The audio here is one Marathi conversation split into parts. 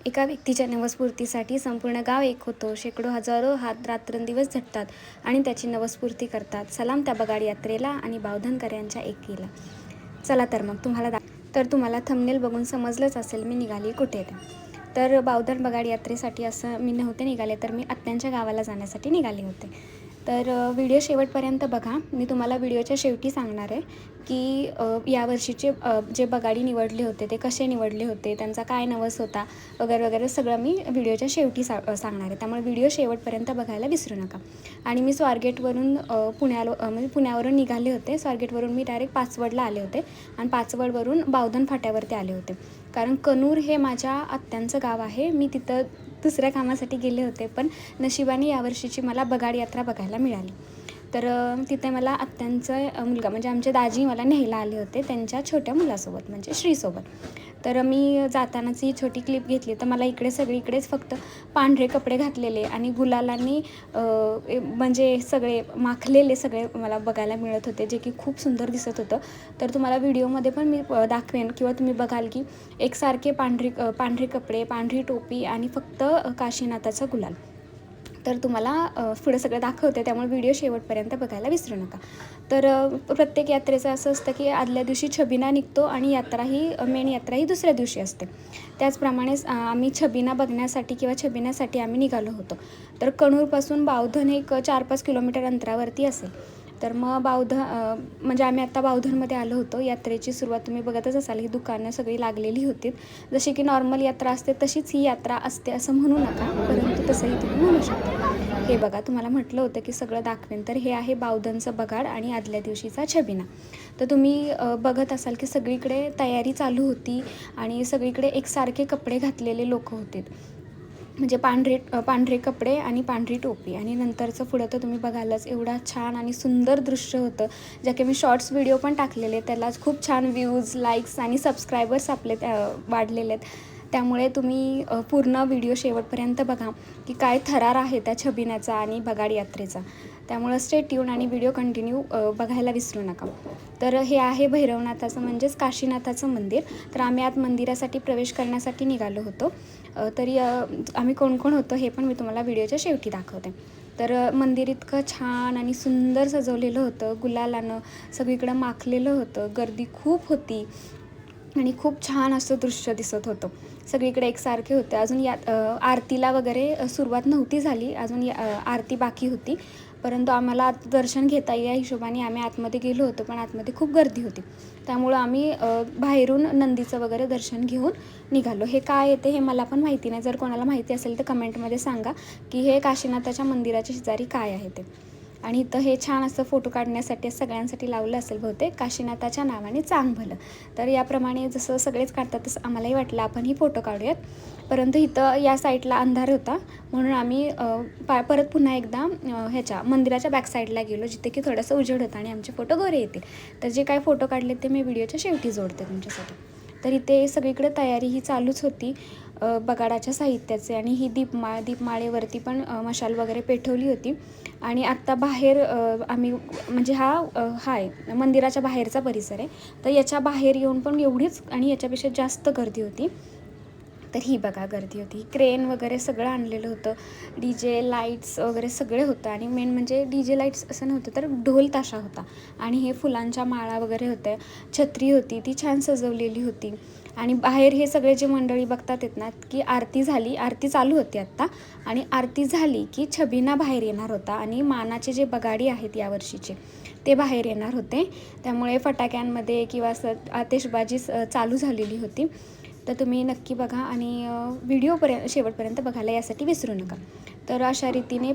एका व्यक्तीच्या नवस्फूर्तीसाठी संपूर्ण गाव एक होतो. शेकडो हजारो हात रात्रंदिवस झटतात आणि त्याची नवस्फूर्ती करतात. सलाम त्या बगाड यात्रेला आणि बावधनकरांच्या एकीला. चला तर मग तुम्हाला थंबनेल बघून समजलंच असेल मी निघाली कुठे ते. तर बावधन बगाड यात्रेसाठी असं मी नव्हते निघाले, तर मी आत्यांच्या गावाला जाण्यासाठी निघाले होते. तर व्हिडिओ शेवटपर्यंत बघा. मी तुम्हाला व्हिडिओच्या शेवटी सांगणार आहे की यावर्षीचे जे बगाडी निवडले होते ते कसे निवडले होते, त्यांचा काय नवस होता वगैरे वगैरे सगळं मी व्हिडिओच्या शेवटी सांगणार आहे. त्यामुळे व्हिडिओ शेवटपर्यंत बघायला विसरू नका. आणि मी स्वारगेटवरून म्हणजे पुण्यावरून निघाले होते. स्वारगेटवरून मी डायरेक्ट पाचवडला आले होते आणि पाचवडवरून बावधन फाट्यावरती आले होते. कारण कनूर हे माझ्या आत्यांचं गाव आहे. मी तिथं दुसऱ्या कामासाठी गेले होते, पण नशिबाने यावर्षीची मला बगाड यात्रा बघायला मिळाली. तर तिथे मला आत्यांचा मुलगा म्हणजे आमचे दाजी मला न्यायला आले होते त्यांच्या छोट्या मुलासोबत म्हणजे श्रीसोबत. तर मी जातानाच ही छोटी क्लिप घेतली. तर मला इकडे सगळीकडेच फक्त पांढरे कपडे घातलेले आणि गुलालांनी म्हणजे सगळे माखलेले सगळे मला बघायला मिळत होते, जे की खूप सुंदर दिसत होतं. तर तुम्हाला व्हिडिओमध्ये पण मी दाखवेन किंवा तुम्ही बघाल की एकसारखे पांढरे कपडे, पांढरी टोपी आणि फक्त काशीनाथाचा गुलाल. तर तुम्हाला पुढे सगळं दाखवते, त्यामुळे व्हिडिओ शेवटपर्यंत बघायला विसरू नका. तर प्रत्येक यात्रेचं असं असतं की आदल्या दिवशी छबिना निघतो आणि मेन यात्रा ही दुसऱ्या दिवशी असते. त्याचप्रमाणेच आम्ही छबिना बघण्यासाठी किंवा छबिन्यासाठी आम्ही निघालो होतो. तर कणूरपासून बावधन एक 4-5 किलोमीटर अंतरावरती असेल. तर मग म्हणजे आम्ही आत्ता बावधनमध्ये आलो होतो. यात्रेची सुरुवात तुम्ही बघतच असाल, ही दुकानं सगळी लागलेली होती. जशी की नॉर्मल यात्रा असते तशीच ही यात्रा असते असं म्हणू नका, परंतु तसंही तुम्ही म्हणू शकता. हे बघा, तुम्हाला म्हटलं होतं की सगळं दाखवेन. तर हे आहे बावधनचं बगाड आणि आदल्या दिवशीचा छबिना. तर तुम्ही बघत असाल की सगळीकडे तयारी चालू होती आणि सगळीकडे एकसारखे कपडे घातलेले लोक होते. म्हणजे पांढरे कपडे आणि पांढरी टोपी. आणि नंतरचं पुढं तर तुम्ही बघालच, एवढा छान आणि सुंदर दृश्य होतं, ज्या की मी शॉर्ट्स व्हिडिओ पण टाकलेले. त्यालाच खूप छान व्ह्यूज, लाईक्स आणि सबस्क्रायबर्स आपले वाढलेले आहेत. त्यामुळे तुम्ही पूर्ण व्हिडिओ शेवटपर्यंत बघा की काय थरार आहे त्या छबिन्याचा आणि बगाड यात्रेचा. त्यामुळं स्टे ट्यून आणि व्हिडिओ कंटिन्यू बघायला विसरू नका. तर हे आहे भैरवनाथाचं म्हणजेच काशीनाथाचं मंदिर. तर आम्ही आत मंदिरासाठी प्रवेश करण्यासाठी निघालो होतो. तरी आम्ही कोण कोण होतो हे पण मी तुम्हाला व्हिडिओच्या शेवटी दाखवते. तर मंदिर इतकं छान आणि सुंदर सजवलेलं होतं, गुलालानं सगळीकडं माखलेलं होतं. गर्दी खूप होती आणि खूप छान असं दृश्य दिसत होतं. सगळीकडे एकसारखे होते. अजून आरतीला वगैरे सुरुवात नव्हती झाली, अजून आरती बाकी होती. परंतु आम्हाला दर्शन घेता या हिशोबाने आम्ही आतमध्ये गेलो होतो, पण आतमध्ये खूप गर्दी होती. त्यामुळं आम्ही बाहेरून नंदीचं वगैरे दर्शन घेऊन निघालो. हे काय येते हे मला पण माहिती नाही. जर कोणाला माहिती असेल तर कमेंटमध्ये सांगा की हे काशीनाथाच्या मंदिराच्या शेजारी काय आहे ते. आणि इथं हे छान असं फोटो काढण्यासाठी सगळ्यांसाठी लावलं असेल बहुतेक, काशीनाथाच्या नावाने चांग भलं. तर याप्रमाणे जसं सगळेच काढतात तसं आम्हालाही वाटलं आपणही फोटो काढूयात. परंतु इथं या साईडला अंधार होता, म्हणून आम्ही परत पुन्हा एकदा ह्याच्या मंदिराच्या बॅक साईडला गेलो, जिथे की थोडंसं उजेड होतं आणि आमचे फोटो गोरे येतील. तर जे काय फोटो काढले ते मी व्हिडिओच्या शेवटी जोडते तुमच्यासाठी. तर इथे सगळीकडे तयारी ही चालूच होती बगाडाच्या साहित्याचे. आणि ही दीपमाळेवरती पण मशाल वगैरे पेटवली होती. आणि आत्ता बाहेर आम्ही म्हणजे हा आहे मंदिराच्या बाहेरचा परिसर आहे. तर याच्या बाहेर येऊन पण एवढीच आणि याच्यापेक्षा जास्त गर्दी होती. तर ही बघा गर्दी होती. क्रेन वगैरे सगळं आणलेलं होतं, DJ लाईट्स वगैरे सगळे होतं. आणि मेन म्हणजे DJ लाईट्स असं नव्हतं, तर ढोल ताशा होता. आणि हे फुलांच्या माळा वगैरे होत्या, छत्री होती, ती छान सजवलेली होती. आणि बाहेर हे सगळे जे मंडळी बघतात येत ना, की आरती झाली, आरती चालू होती आत्ता, आणि आरती झाली की छबिना बाहेर येणार होता आणि मानाचे जे बगाडी आहेत यावर्षीचे ते बाहेर येणार होते. त्यामुळे फटाक्यांमध्ये किंवा असं आतिषबाजी चालू झालेली होती. तर तुम्ही नक्की बघा आणि शेवटपर्यंत बघायला यासाठी विसरू नका. तर अशा रीतीने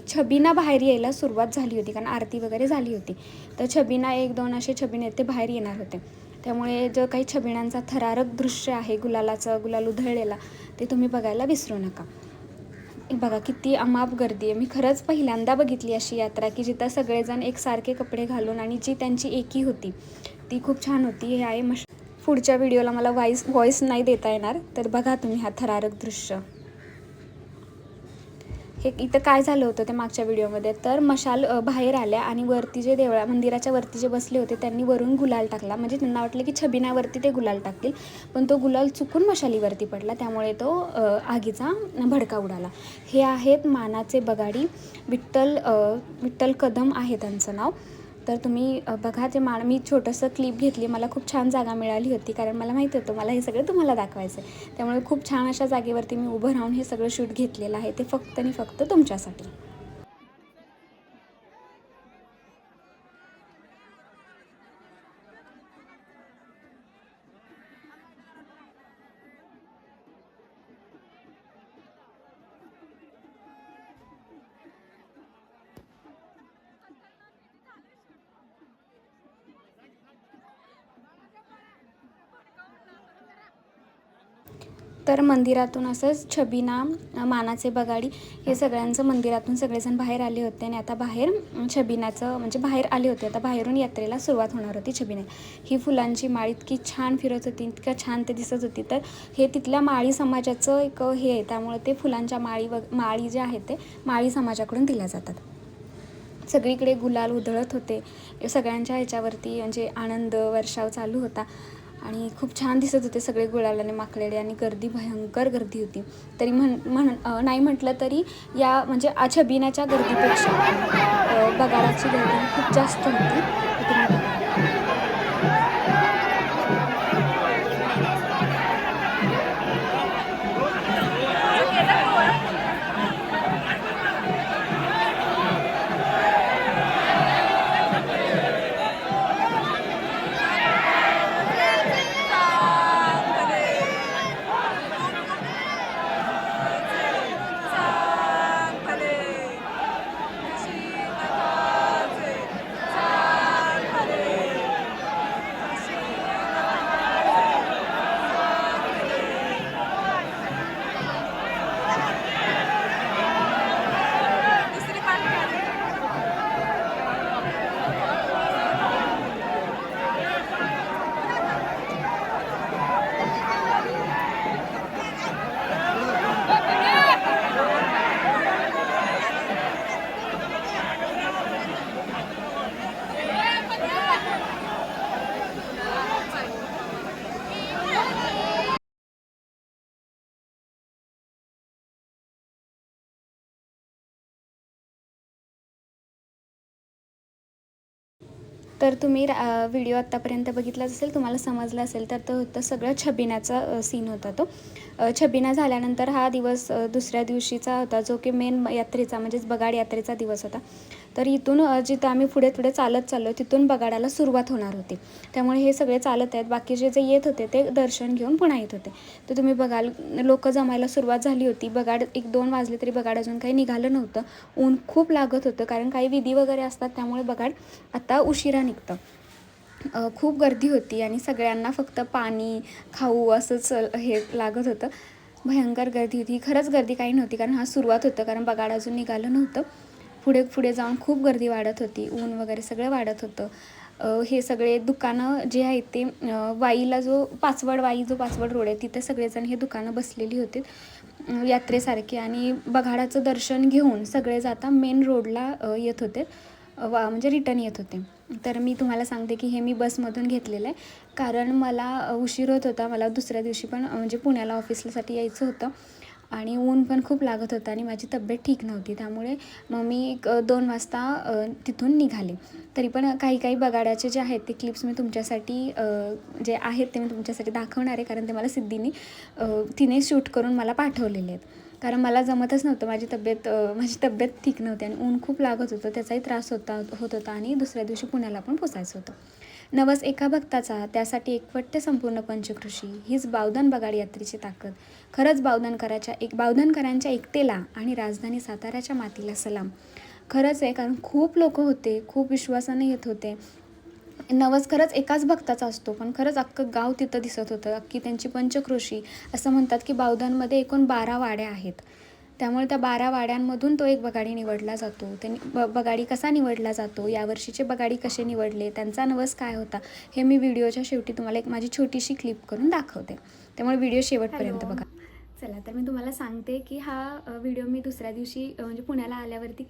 छबिना बाहेर यायला सुरुवात झाली होती, कारण आरती वगैरे झाली होती. तर छबिना 1-2 असे छबिने ते बाहेर येणार होते. त्यामुळे जो काही छबिण्यांचा थरारक दृश्य आहे, गुलाल उधळलेला, ते तुम्ही बघायला विसरू नका. बघा किती अमाप गर्दी आहे. मी खरंच पहिल्यांदा बघितली अशी यात्रा की जिथं सगळेजण एकसारखे कपडे घालून, आणि जी त्यांची एकी होती ती खूप छान होती. हे आहे पुढच्या व्हिडिओला मला व्हॉईस नाही देता येणार, तर बघा तुम्ही हा थरारक दृश्य. हे इथं काय झालं होतं ते मागच्या व्हिडिओमध्ये, तर मशाल बाहेर आल्या आणि वरती जे मंदिराच्या वरती जे बसले होते त्यांनी वरून गुलाल टाकला. म्हणजे त्यांना वाटलं की छबिनावरती ते गुलाल टाकतील, पण तो गुलाल चुकून मशालीवरती पडला, त्यामुळे तो आगीचा भडका उडाला. हे आहेत मानाचे बगाडी. विठ्ठल कदम आहे त्यांचं नाव. तर तुम्ही बघा ते मी छोटंसं क्लिप घेतली. मला खूप छान जागा मिळाली होती, कारण मला माहिती होतं मला हे सगळं तुम्हाला दाखवायचं आहे. त्यामुळे खूप छान अशा जागेवरती मी उभं राहून हे सगळं शूट घेतलेलं आहे, ते फक्त आणि फक्त तुमच्यासाठी. तर मंदिरातून असंच छबिना, मानाचे बगाडी हे सगळ्यांचं मंदिरातून सगळेजण बाहेर आले होते आणि आता बाहेर छबिनाचं म्हणजे बाहेर आले होते. आता बाहेरून यात्रेला सुरुवात होणार होती छबिना. ही फुलांची माळ इतकी छान फिरत होती, इतक्या छान ते दिसत होती. तर हे तिथल्या माळी समाजाचं एक हे आहे, त्यामुळे ते फुलांच्या माळी जे आहेत ते माळी समाजाकडून दिल्या जातात. सगळीकडे गुलाल उधळत होते. सगळ्यांच्या ह्याच्यावरती म्हणजे आनंद वर्षाव चालू होता आणि खूप छान दिसत होते सगळे गुलालाने माखलेले आणि गर्दी, भयंकर गर्दी होती. तरी नाही म्हटलं तरी या म्हणजे छबिनाच्या गर्दीपेक्षा बगाडाची गर्दी खूप जास्त होती. तर तुम्ही व्हिडिओ आत्तापर्यंत बघितलाच असेल, तुम्हाला समजलं असेल तर तो होतं सगळं छबिनाचा सीन होता तो. छबिना झाल्यानंतर हा दिवस दुसऱ्या दिवशीचा होता, जो की मेन यात्रेचा म्हणजेच बगाड यात्रेचा दिवस होता. तर इथून जिथं आम्ही पुढे पुढे चालत चाललो तिथून बगाडाला सुरुवात होणार होती. त्यामुळे हे सगळे चालत आहेत, बाकीचे जे येत होते ते दर्शन घेऊन पुन्हा येत होते. तर तुम्ही बघाल लोक जमायला सुरुवात झाली होती. बगाड 1-2 वाजले तरी बगाड अजून काही निघालं नव्हतं. ऊन खूप लागत होतं, कारण काही विधी वगैरे असतात, त्यामुळे बगाड आता उशिरा निघतं. खूप गर्दी होती आणि सगळ्यांना फक्त पाणी खाऊ असंच हे लागत होतं. भयंकर गर्दी होती. खरंच गर्दी काही नव्हती, कारण हा सुरुवात होतं, कारण बगाड अजून निघालं नव्हतं. पुढे पुढे जाऊन खूप गर्दी वाढत होती. ऊन वगैरे सगळं वाढत होतं. हे सगळे दुकानं जे आहेत ते वाईला जो पाचवड रोड आहे तिथे सगळेजण हे दुकानं बसलेली होती यात्रेसारखी, आणि बगाडाचं दर्शन घेऊन सगळे जाता मेन रोडला येत होते, म्हणजे रिटर्न येत होते. तर मी तुम्हाला सांगते की हे मी बसमधून घेतलेलं आहे, कारण मला उशीर होत होता. मला दुसऱ्या दिवशी पण म्हणजे पुण्याला ऑफिससाठी यायचं होतं आणि ऊन पण खूप लागत होतं आणि माझी तब्येत ठीक नव्हती. त्यामुळे मग मी 2 वाजता तिथून निघाले. तरी पण काही बगाडाचे जे आहेत ते क्लिप्स मी तुमच्यासाठी जे आहेत ते मी तुमच्यासाठी दाखवणार आहे, कारण ते मला सिद्धीने तिने शूट करून मला पाठवलेले आहेत. कारण मला जमतच नव्हतं, माझी तब्येत ठीक नव्हती आणि ऊन खूप लागत होतं, त्याचाही त्रास होत होता आणि दुसऱ्या दिवशी पुण्याला पण पोचायचं होतं. नवस एका भक्ताचा, त्यासाठी एकवटते संपूर्ण पंचकृषी, हीच बावधन बगाड यात्रेची ताकद. खरंच बावधनकरांच्या एकतेला आणि राजधानी साताऱ्याच्या मातीला सलाम. खरंच आहे, कारण खूप लोक होते, खूप विश्वासाने येत होते. नवस खरंच एकाच भक्ताचा असतो, पण खरंच अख्खं गाव तिथं दिसत होतं, अख्खी त्यांची पंचकृषी. असं म्हणतात की बावधनमध्ये एकूण 12 वाड्या आहेत, त्यामुळे त्या 12 वाड्यांमधून तो एक बगाडी निवडला जातो. बगाडी कसा निवडला जातो, यावर्षीचे बगाडी कसे निवडले, त्यांचा नवस काय होता, हे मी व्हिडिओच्या शेवटी तुम्हाला एक माझी छोटीशी क्लिप करून दाखवते. त्यामुळे व्हिडिओ शेवटपर्यंत बघा. चला तर मी तुम्हाला सांगते की हा व्हिडिओ मी दुसऱ्या दिवशी म्हणजे पुण्याला आल्यावरती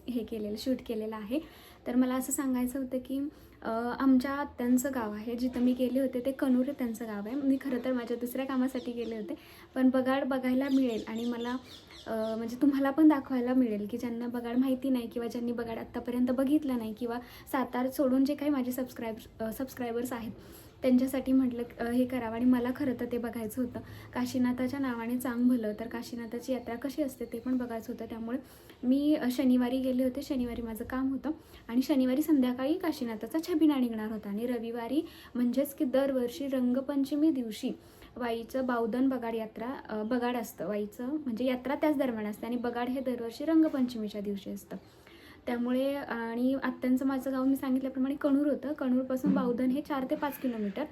हे केलेलं शूट केलेलं आहे. तर मला असं सांगायचं होतं की आमच्या आत्यांचं गाव आहे, जिथं मी गेले होते ते कणूर त्यांचं गाव आहे. मी खरं तर माझ्या दुसऱ्या कामासाठी गेले होते, पण बगाड बघायला मिळेल आणि मला म्हणजे तुम्हाला पण दाखवायला मिळेल की ज्यांना बगाड माहिती नाही किंवा ज्यांनी बगाड आत्तापर्यंत बघितलं नाही किंवा सातारा सोडून जे काही माझे सबस्क्रायबर्स आहेत त्यांच्यासाठी म्हटलं हे करावं. आणि मला खरं तर ते बघायचं होतं. काशीनाथाच्या नावाने चांग भलं, तर काशीनाथाची यात्रा कशी असते ते पण बघायचं होतं. त्यामुळे मी शनिवारी गेले होते. शनिवारी माझं काम होतं आणि शनिवारी संध्याकाळी काशीनाथाचा छबिना निघणार होता आणि रविवारी म्हणजेच की दरवर्षी रंगपंचमी दिवशी वाईचं बावधन बगाड यात्रा बगाड असतं. वाईचं म्हणजे यात्रा त्याच दरम्यान असते आणि बगाड हे दरवर्षी रंगपंचमीच्या दिवशी असतं. त्यामुळे आणि आत्यांचं माझं गाव मी सांगितल्याप्रमाणे कणूर होतं. कणूरपासून बावधन हे 4 ते 5 किलोमीटर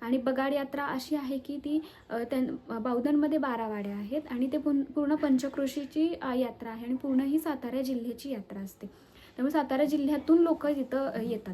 आणि बगाड यात्रा अशी आहे की ती बावधनमध्ये 12 वाड्या आहेत आणि ते पूर्ण पंचक्रोशीची यात्रा आहे आणि पूर्ण ही सातारा जिल्ह्याची यात्रा असते. त्यामुळे सातारा जिल्ह्यातून लोक तिथं येतात.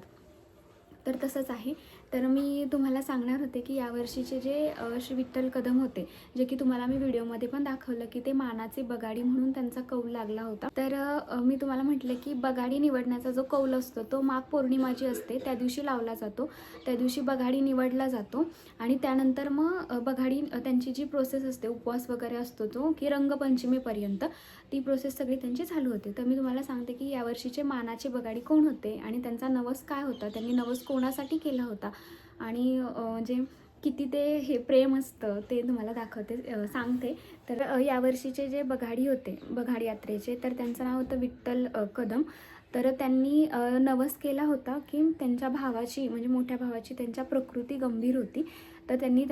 तर तसंच आहे. तर मी तुम्हाला सांगणार होते की यावर्षीचे जे श्री विठ्ठल कदम होते, जे की तुम्हाला मी व्हिडिओमध्ये पण दाखवलं की ते मानाचे बगाडी म्हणून त्यांचा कौल लागला होता. तर मी तुम्हाला म्हटलं की बगाडी निवडण्याचा जो कौल असतो तो माघ पौर्णिमा जी असते त्या दिवशी लावला जातो. त्या दिवशी बगाडी निवडला जातो आणि त्यानंतर मग बगाडी त्यांची जी प्रोसेस असते, उपवास वगैरे असतो तो की रंगपंचमीपर्यंत ती प्रोसेस सगळी त्यांची चालू होते. तर मी तुम्हाला सांगते की यावर्षीचे मानाचे बगाडी कोण होते आणि त्यांचा नवस काय होता, त्यांनी नवस कोणासाठी केला होता आणि म्हणजे किती ते हे प्रेम असतं ते तुम्हाला दाखवते सांगते. तर यावर्षीचे जे बगाडी होते बगाड यात्रेचे, तर त्यांचं नाव होतं विठ्ठल कदम. तर त्यांनी नवस केला होता की त्यांच्या भावाची म्हणजे मोठ्या भावाची त्यांच्या प्रकृती गंभीर होती, तर त्यांनी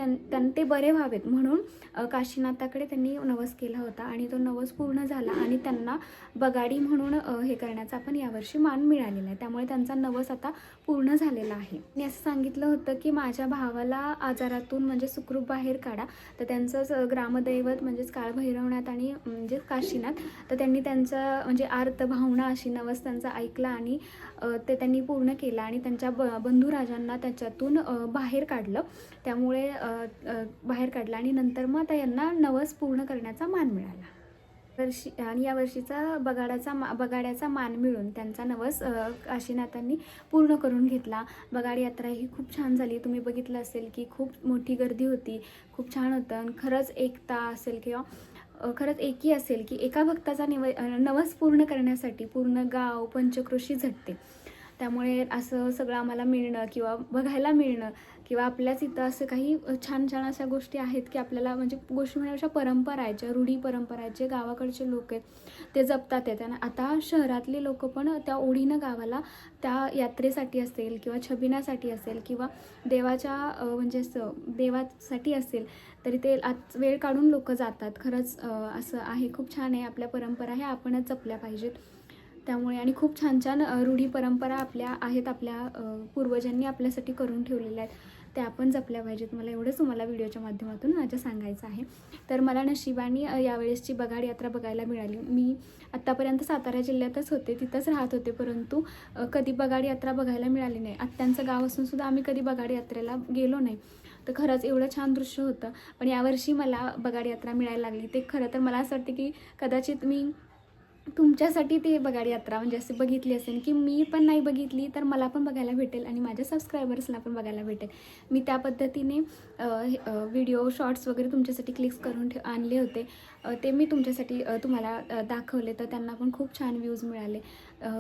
ते बरे व्हावेत म्हणून काशीनाथाकडे त्यांनी नवस केला होता आणि तो नवस पूर्ण झाला आणि त्यांना बगाडी म्हणून हे करण्याचा पण यावर्षी मान मिळालेला आहे. त्यामुळे त्यांचा नवस आता पूर्ण झालेला आहे. मी असं सांगितलं होतं की माझ्या भावाला आजारातून म्हणजे सुखरूप बाहेर काढा. तर त्यांचंच ग्रामदैवत म्हणजेच काळभैरवनाथ आणि म्हणजे काशीनाथ, तर त्यांनी त्यांचं म्हणजे आर्त भावना अशी नवस त्यांचा ऐकला आणि ते त्यांनी पूर्ण केला आणि त्यांच्या बंधुराजांना त्याच्यातून बाहेर काढलं. त्यामुळे बाहेर काढला आणि नंतर मग आता यांना नवस पूर्ण करण्याचा मान मिळाला. आणि या वर्षीचा बगाड्याचा मान मिळून त्यांचा नवस काशीनाथांनी पूर्ण करून घेतला. बगाड यात्रा ही खूप छान झाली. तुम्ही बघितलं असेल की खूप मोठी गर्दी होती, खूप छान होतं आणि खरंच एकता असेल किंवा खरंच एकी असेल की एका भक्ताचा नवस पूर्ण करण्यासाठी पूर्ण गाव पंचक्रोशी झटते. त्यामुळे असं सगळं आम्हाला मिळणं किंवा बघायला मिळणं किंवा आपल्याच इथं असं काही छान छान अशा गोष्टी आहेत की आपल्याला म्हणजे गोष्टी म्हणण्यापेक्षा परंपरा आहेत, ज्या रूढी परंपरा आहेत, जे गावाकडचे लोक आहेत ते जपतात आहेत. आणि आता शहरातली लोक पण त्या ओढीनं गावाला त्या यात्रेसाठी असेल किंवा छबिनासाठी असेल किंवा देवाच्या म्हणजे देवासाठी असेल तरी ते आज वेळ काढून लोक जातात. खरंच असं आहे, खूप छान आहे. आपल्या परंपरा ह्या आपणच जपल्या पाहिजेत. त्यामुळे आणि खूप छान छान रूढी परंपरा आपल्या आहेत, आपल्या पूर्वजांनी आपल्यासाठी करून ठेवलेल्या आहेत, त्या आपण जपल्या पाहिजेत. मला एवढंच तुम्हाला व्हिडिओच्या माध्यमातून माझं सांगायचं आहे. तर मला नशिबाने यावेळेसची बगाड यात्रा बघायला मिळाली. मी आत्तापर्यंत सातारा जिल्ह्यातच होते, तिथंच राहत होते, परंतु कधी बगाड यात्रा बघायला मिळाली नाही. आत्यांचं गाव असूनसुद्धा आम्ही कधी बगाड यात्रेला गेलो नाही. तर खरंच एवढं छान दृश्य होतं. पण यावर्षी मला बगाड यात्रा मिळायला लागली. ते खरं तर मला असं वाटतं की कदाचित मी तुमच्यासाठी ती बगाड यात्रा म्हणजे असे बघितली असेल की मी पण नाही बघितली तर मला पण बघायला भेटेल आणि माझ्या सबस्क्रायबर्सला पण बघायला भेटेल. मी त्या पद्धतीने व्हिडिओ शॉर्ट्स वगैरे तुमच्यासाठी क्लिक्स करून आणले होते. ते मी तुमच्यासाठी तुम्हाला दाखवले, तर त्यांना पण खूप छान व्ह्यूज मिळाले.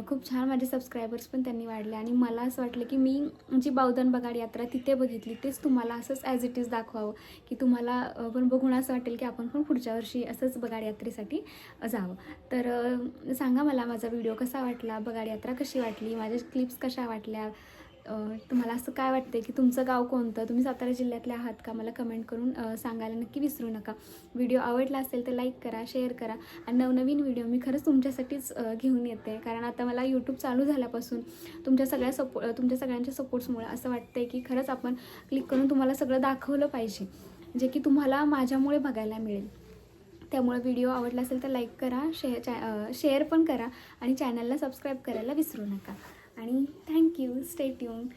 खूप छान माझे सबस्क्रायबर्स पण त्यांनी वाढले आणि मला असं वाटलं की मी जी बावधन बगाड यात्रा तिथे बघितली तेच तुम्हाला असंच ॲज इट इज दाखवावं की तुम्हाला पण बघून असं वाटेल की आपण पण पुढच्या वर्षी असंच बगाड यात्रेसाठी जावं. तर सांगा मला माझा व्हिडिओ कसा वाटला, बगाड यात्रा कशी वाटली, माझ्या क्लिप्स कशा वाटल्या, तुम्हाला असं काय वाटतं की तुमचं गाव कोणतं, तुम्ही सातारा जिल्ह्यातले आहात का, मला कमेंट करून सांगायला नक्की विसरू नका. व्हिडिओ आवडला असेल तर लाईक करा, शेअर करा आणि नवनवीन व्हिडिओ मी खरंच तुमच्यासाठीच घेऊन येते. कारण आता मला यूट्यूब चालू झाल्यापासून तुमच्या सगळ्यांच्या सपोर्ट्समुळे असं वाटतं की खरंच आपण क्लिक करून तुम्हाला सगळं दाखवलं पाहिजे, जे की तुम्हाला माझ्यामुळे बघायला मिळेल. त्यामुळे व्हिडिओ आवडला असेल तर लाईक करा, शेअर पण करा आणि चॅनलला सबस्क्राईब करायला विसरू नका. आणि थँक्यू. Stay tune.